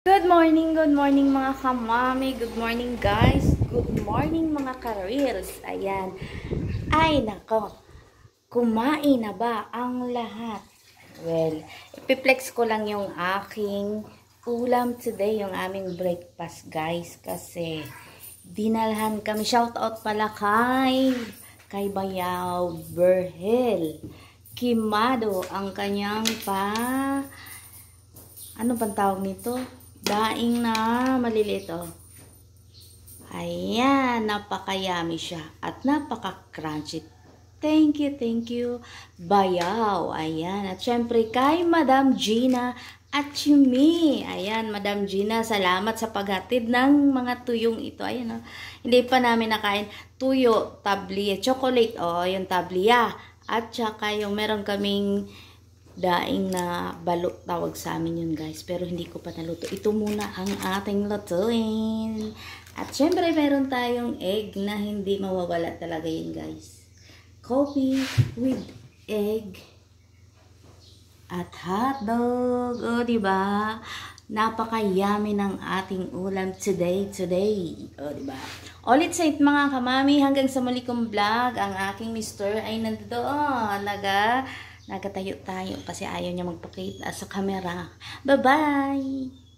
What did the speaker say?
Good morning mga kamami, good morning guys, good morning mga ka-reels. Ayan, ay nako, kumain na ba ang lahat? Well, ipiplex ko lang yung aking ulam today, yung aming breakfast guys, kasi dinalhan kami, shout out pala kay Bayaw Berhel Kimado, ang kanyang ano bang tawag nito? Daing na maliliit, oh. Ayan, napaka-yummy siya at napaka-crunchy. Thank you, Bayaw. Ayan, at syempre kay Madam Gina at Chimi. Ayan, Madam Gina, salamat sa paghatid ng mga tuyong ito. Ayan, oh. Hindi pa namin nakain. Tuyo, tablia, chocolate, oh, yung tablia. At saka yung meron kaming daing na balot, tawag sa amin yun guys, pero hindi ko pa naluto. Ito muna ang ating lutuin. At syempre meron tayong egg na hindi mawawala talaga yun guys. Coffee with egg at hotdog. O diba, napaka-yummy ng ating ulam today. O diba, ulit sa mga kamami, hanggang sa muli kong vlog. Ang aking mister ay nandoon, nagatayo tayo kasi ayaw niya magpakita sa camera. Bye-bye!